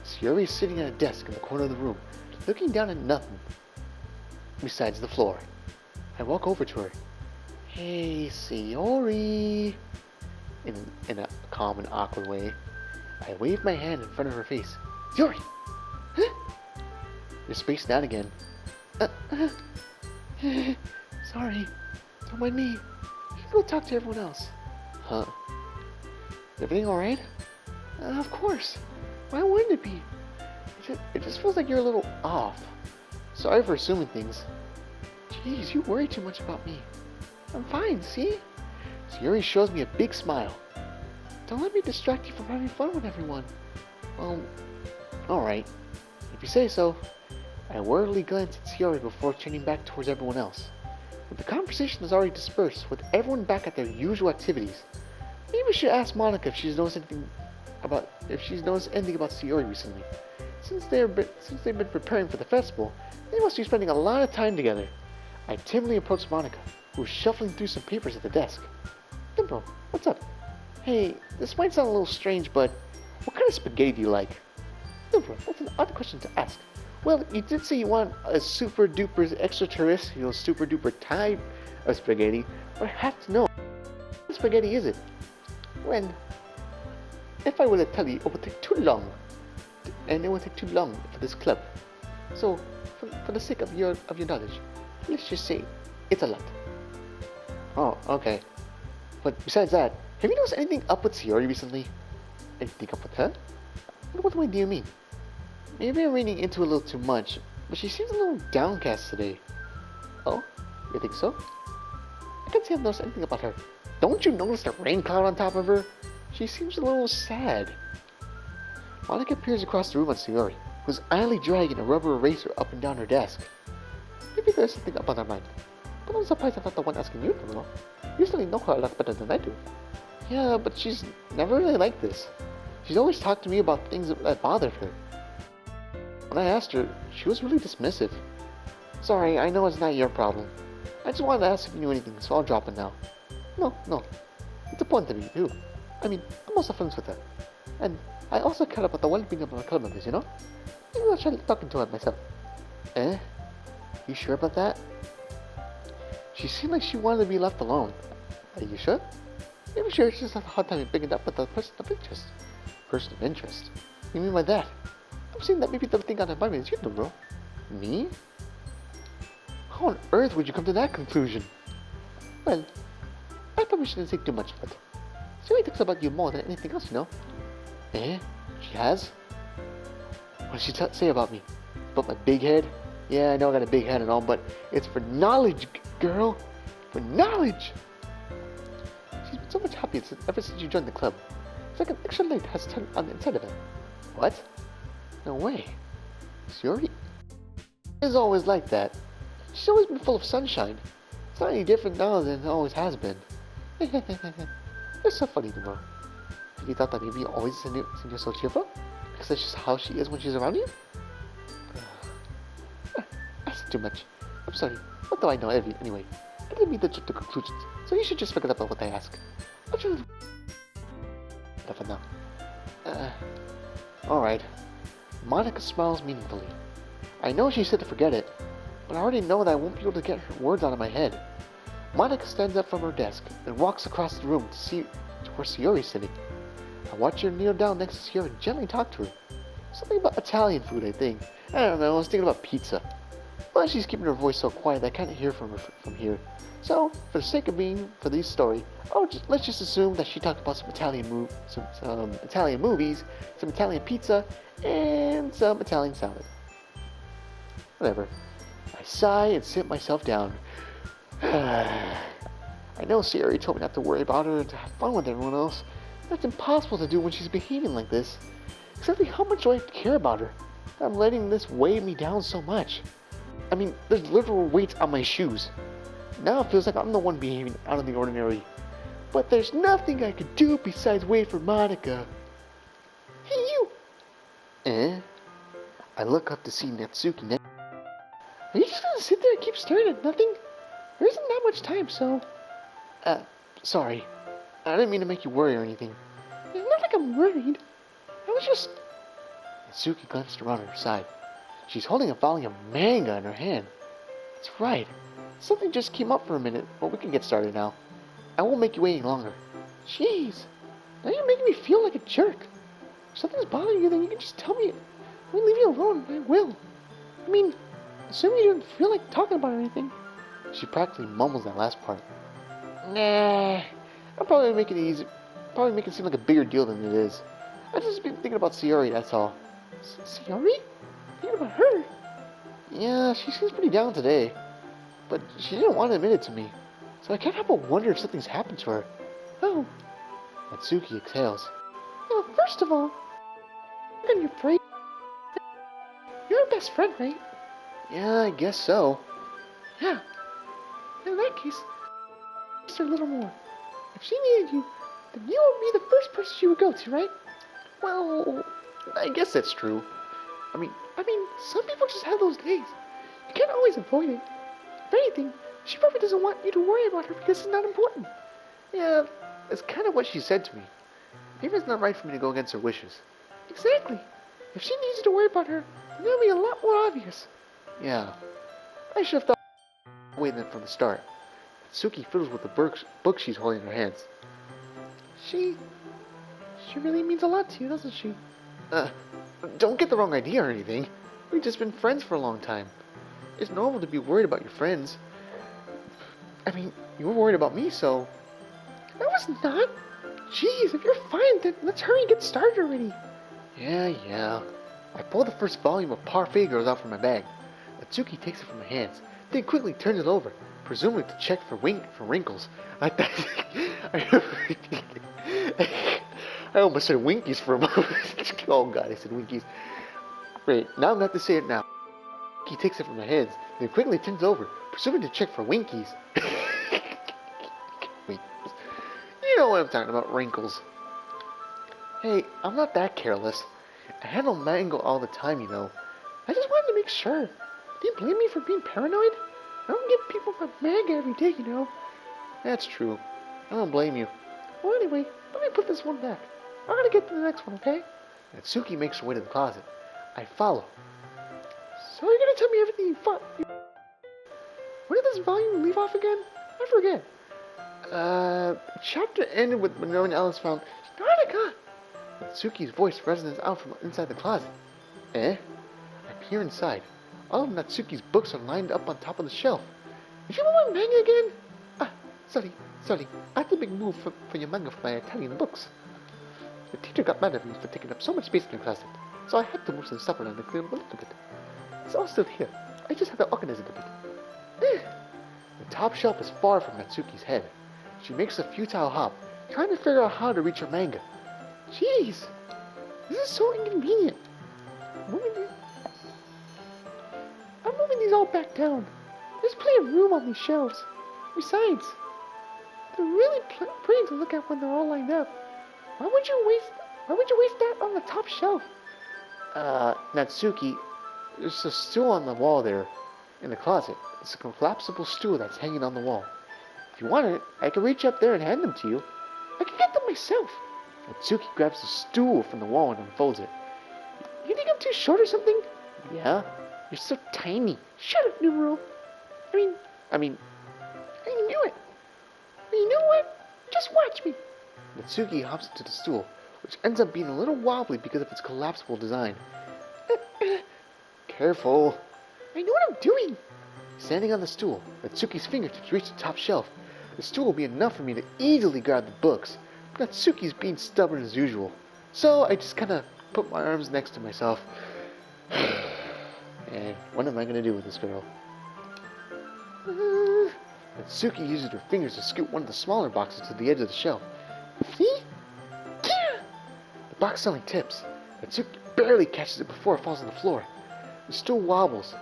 Sayori's sitting at a desk in the corner of the room, looking down at nothing besides the floor. I walk over to her. Hey, Sayori. In a calm and awkward way, I wave my hand in front of her face. Sayori! Huh? You're spaced out again. Sorry. Don't mind me. You can go talk to everyone else. Huh? Everything alright? Of course. Why wouldn't it be? It just feels like you're a little off. Sorry for assuming things. Jeez, you worry too much about me. I'm fine, see? Sayori shows me a big smile. Don't let me distract you from having fun with everyone. Well, alright. If you say so. I worriedly glance at Sayori before turning back towards everyone else. But the conversation is already dispersed, with everyone back at their usual activities. Maybe we should ask Monica if she's noticed anything about Sayori recently. Since they've been preparing for the festival, they must be spending a lot of time together. I timidly approached Monica, who was shuffling through some papers at the desk. Dimple, what's up? Hey, this might sound a little strange, but what kind of spaghetti do you like? Dimple, that's an odd question to ask. Well, you did say you want a super duper extraterrestrial super duper type of spaghetti, but I have to know, what spaghetti is it? When, if I were to tell you, it would take too long, and it would take too long for this club. So, for the sake of your knowledge, let's just say it's a lot. Oh, okay. But besides that, have you noticed anything up with Sayori recently? Anything up with her? What way do you mean? Maybe I'm reading into it a little too much, but she seems a little downcast today. Oh? You think so? I can't say I've noticed anything about her. Don't you notice the rain cloud on top of her? She seems a little sad. Monica peers across the room at Sayori, who's idly dragging a rubber eraser up and down her desk. Maybe there's something up on her mind. But I'm surprised I'm not the one asking you to know. You certainly know her a lot better than I do. Yeah, but she's never really like this. She's always talked to me about things that bothered her. When I asked her, she was really dismissive. Sorry, I know it's not your problem. I just wanted to ask if you knew anything, so I'll drop it now. No. It's important to me, too. I mean, I'm also friends with her. And I also care about the well-being of my club members, you know? Maybe I'll try talking to her myself. Eh? You sure about that? She seemed like she wanted to be left alone. Are you sure? Maybe she just has a hard time picking up with the person of interest. Person of interest? What do you mean by that? I'm saying that maybe the thing on her mind is you, bro. Me? How on earth would you come to that conclusion? Well, I probably shouldn't say too much of it. She only thinks about you more than anything else, you know? Eh? She has? What did she say about me? About my big head? Yeah, I know I got a big head and all, but it's for knowledge, girl. For knowledge! She's been so much happier ever since you joined the club. It's like an extra light has turned on the inside of it. What? No way. Sayori is always like that. She's always been full of sunshine. It's not any different now than it always has been. You're so funny, Nemo. Have you thought that maybe you always seem you're so cheerful? Because that's just how she is when she's around you? I said too much. I'm sorry. What do I know anyway? I didn't mean to jump to conclusions, so you should just forget about what I ask. I'll try to... Enough now. Alright. Monica smiles meaningfully. I know she said to forget it, but I already know that I won't be able to get her words out of my head. Monica stands up from her desk and walks across the room to where Sayori's sitting. I watch her kneel down next to Sayori and gently talk to her. Something about Italian food, I think. I don't know, I was thinking about pizza. But she's keeping her voice so quiet that I can't hear from her from here. So, for the sake of being for this story, let's just assume that she talked about some Italian movies, some Italian pizza, and some Italian salad. Whatever. I sigh and sit myself down. I know Sayori told me not to worry about her and to have fun with everyone else. That's impossible to do when she's behaving like this. Exactly how much do I care about her? I'm letting this weigh me down so much. I mean, there's literal weights on my shoes. Now it feels like I'm the one behaving out of the ordinary. But there's nothing I could do besides wait for Monica. Hey, you! Eh? I look up to see Natsuki next. Are you just gonna sit there and keep staring at nothing? There isn't that much time, so... Sorry. I didn't mean to make you worry or anything. It's not like I'm worried. I was just... Natsuki glanced around at her side. She's holding a volume of manga in her hand. That's right. Something just came up for a minute, but we can get started now. I won't make you wait any longer. Jeez. Now you're making me feel like a jerk. If something's bothering you, then you can just tell me. I'll leave you alone, and I will. I mean, assuming you don't feel like talking about it or anything. She practically mumbles that last part. Nah. I'll probably make it easy. Probably make it seem like a bigger deal than it is. I've just been thinking about Sayori, that's all. Sayori? Thinking about her? Yeah, she seems pretty down today. But she didn't want to admit it to me. So I can't help but wonder if something's happened to her. Oh. Natsuki exhales. Well, first of all, I'm gonna be afraid. You're her best friend, right? Yeah, I guess so. Yeah. In that case, just a little more. If she needed you, then you would be the first person she would go to, right? Well, I guess that's true. I mean, some people just have those days. You can't always avoid it. If anything, she probably doesn't want you to worry about her because it's not important. Yeah, that's kind of what she said to me. Maybe it's not right for me to go against her wishes. Exactly. If she needs you to worry about her, then it'll be a lot more obvious. Yeah. I should have thought away then from the start. Suki fiddles with the book she's holding in her hands. She really means a lot to you, doesn't she? Don't get the wrong idea or anything. We've just been friends for a long time. It's normal to be worried about your friends. I mean, you were worried about me, so... I was not. Jeez, if you're fine, then let's hurry and get started already. Yeah. I pull the first volume of Parfait Girls out from my bag. Natsuki takes it from my hands, then quickly turns it over, presumably to check for wrinkles. I almost said Winkies for a moment. Oh god, I said Winkies. Great, now I'm going to have to say it now. He takes it from my hands, then quickly turns it over, presumably to check for Winkies. You know what I'm talking about, wrinkles. Hey, I'm not that careless. I handle mango all the time, you know. I just wanted to make sure. Do you blame me for being paranoid? I don't give people my manga every day, you know. That's true. I don't blame you. Well, anyway, let me put this one back. I'm gonna get to the next one, okay? Natsuki makes her way to the closet. I follow. So you're gonna tell me everything you thought. Where did this volume leave off again? I forget. Chapter ended with Monroe and Alice found Antarctica. Natsuki's voice resonates out from inside the closet. Eh? I peer inside. All of Natsuki's books are lined up on top of the shelf. Did you want my manga again? Sorry. I had to make move for your manga for my Italian books. The teacher got mad at me for taking up so much space in the closet, so I had to move some stuff around and clear up a little bit. It's all still here. I just have to organize it a bit. The top shelf is far from Natsuki's head. She makes a futile hop, trying to figure out how to reach her manga. Jeez, this is so inconvenient. I'm moving these all back down. There's plenty of room on these shelves. Besides, they're really pretty to look at when they're all lined up. Why would you waste that on the top shelf? Natsuki, there's a stool on the wall there, in the closet. It's a collapsible stool that's hanging on the wall. If you want it, I can reach up there and hand them to you. I can get them myself. Natsuki grabs the stool from the wall and unfolds it. You think I'm too short or something? Yeah, you're so tiny. Shut up, Numero. I mean, I knew it. But you know what? Just watch me. Natsuki hops into the stool, which ends up being a little wobbly because of its collapsible design. Careful. I know what I'm doing. Standing on the stool, Natsuki's fingertips reach the top shelf. The stool will be enough for me to easily grab the books. But Natsuki's being stubborn as usual. So I just kind of put my arms next to myself. And what am I going to do with this girl? Natsuki uses her fingers to scoot one of the smaller boxes to the edge of the shelf. See? The box suddenly tips. Natsuki barely catches it before it falls on the floor. The stool wobbles.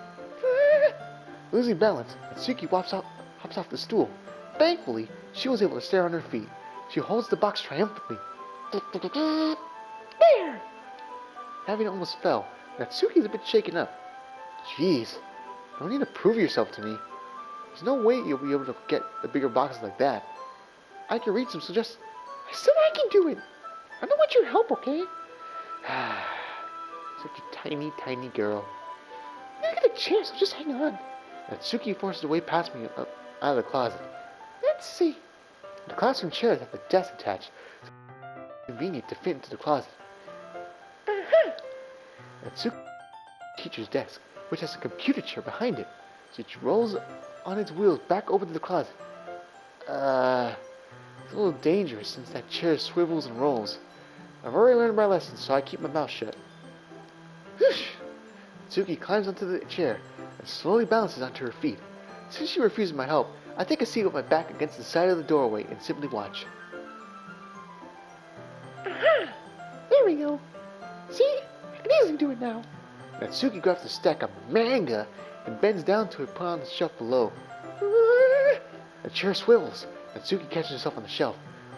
Losing balance, Natsuki hops off the stool. Thankfully, she was able to stay on her feet. She holds the box triumphantly. There! Having almost fell, Natsuki's a bit shaken up. Jeez, you don't need to prove yourself to me. There's no way you'll be able to get the bigger boxes like that. I can reach them, so just... I said I can do it! I don't want your help, okay? Such a tiny, tiny girl. I'm gonna get a chair, so just hang on. Natsuki forces her way past me out of the closet. Let's see. The classroom chairs have the desk attached, so it's convenient to fit into the closet. Natsuki teacher's desk, which has a computer chair behind it. So it rolls on its wheels back over to the closet. It's a little dangerous since that chair swivels and rolls. I've already learned my lesson, so I keep my mouth shut. Whoosh! Natsuki climbs onto the chair and slowly balances onto her feet. Since she refuses my help, I take a seat with my back against the side of the doorway and simply watch. Aha! There we go. See? I can easily do it now. Natsuki grabs a stack of manga and bends down to it put on the shelf below. The chair swivels. Natsuki catches herself on the shelf.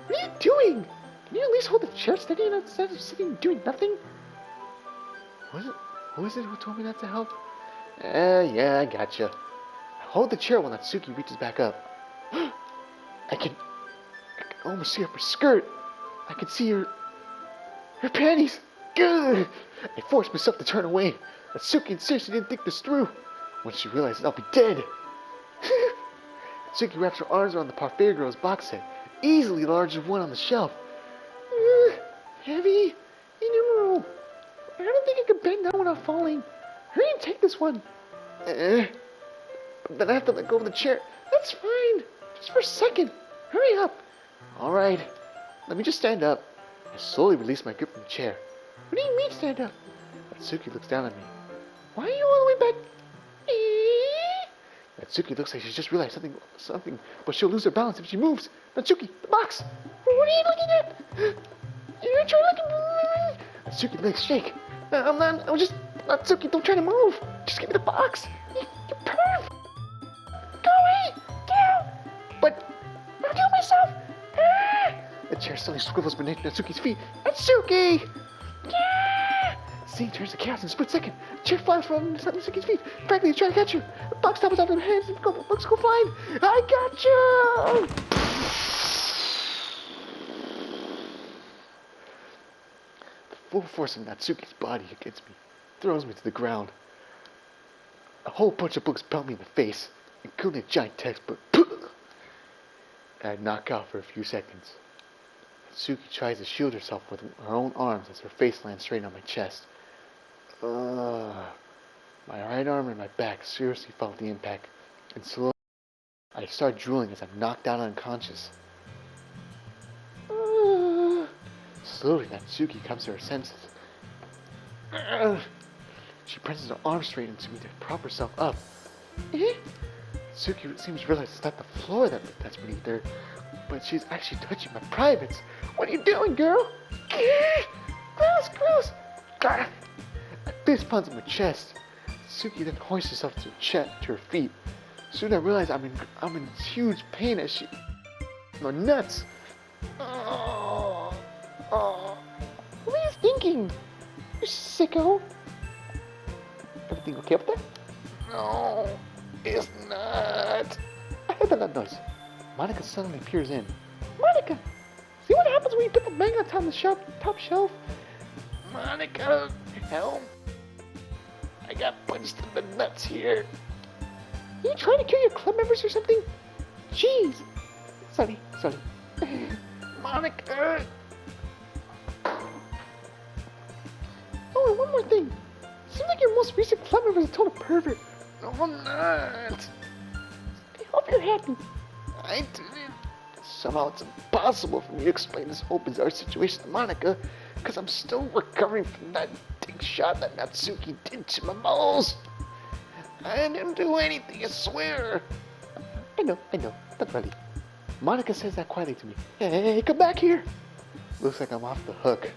What are you doing? Can you at least hold the chair steady instead of sitting doing nothing? Who is it who told me not to help? Yeah, I gotcha. I hold the chair while Natsuki reaches back up. I can almost see her skirt. I can see her panties. Gah! I forced myself to turn away. Natsuki seriously didn't think this through. When she realizes I'll be dead. Natsuki wraps her arms around the Parfait Girl's box set, easily the largest one on the shelf. Heavy in your room. I don't think I can bend down without falling. Hurry and take this one. But then I have to let go of the chair. That's fine. Just for a second. Hurry up. Alright. Let me just stand up. I slowly release my grip from the chair. What do you mean stand up? Natsuki looks down at me. Why are you all the way back? Natsuki looks like she's just realized something, but she'll lose her balance if she moves. Natsuki, the box! What are you looking at? You're trying to look at... Natsuki's legs shake. I'm just... Natsuki, don't try to move. Just give me the box. You perv. Go away. Get out. But... I'll do it myself. The chair suddenly swivels beneath Natsuki's feet. Natsuki! Yeah! The scene turns to chaos in a split second. The chair flies from Natsuki's feet. Frankly, trying to catch her. The box topples out of her hands and the box go flying. I got you! The full force of Natsuki's body against me throws me to the ground. A whole bunch of books belt me in the face, including a giant textbook. I knock out for a few seconds. Natsuki tries to shield herself with her own arms as her face lands straight on my chest. My right arm and my back seriously felt the impact, and slowly I start drooling as I'm knocked down unconscious. Slowly, Natsuki comes to her senses. She presses her arm straight into me to prop herself up. Natsuki seems to realize it's not the floor that's beneath her, but she's actually touching my privates. What are you doing, girl? Gross! I fist punch in my chest. Natsuki then hoists herself to her feet. Soon I realize I'm in huge pain as she... My nuts! What are you thinking? You sicko! Everything okay up there? No, it's not. I heard that nut noise. Monica suddenly peers in. Monica! See what happens when you put the manga on the top shelf? Monica, help. I got punched in the nuts here. Are you trying to kill your club members or something? Jeez. Sorry. Monica. Oh, and one more thing. Seems like your most recent club member is a total pervert. No, I'm not. I hope you're happy. I didn't. Somehow it's impossible for me to explain this whole bizarre situation to Monica, because I'm still recovering from that dick shot that Natsuki did to my balls. I didn't do anything, I swear. I know, not really. Monica says that quietly to me. Hey, come back here. Looks like I'm off the hook.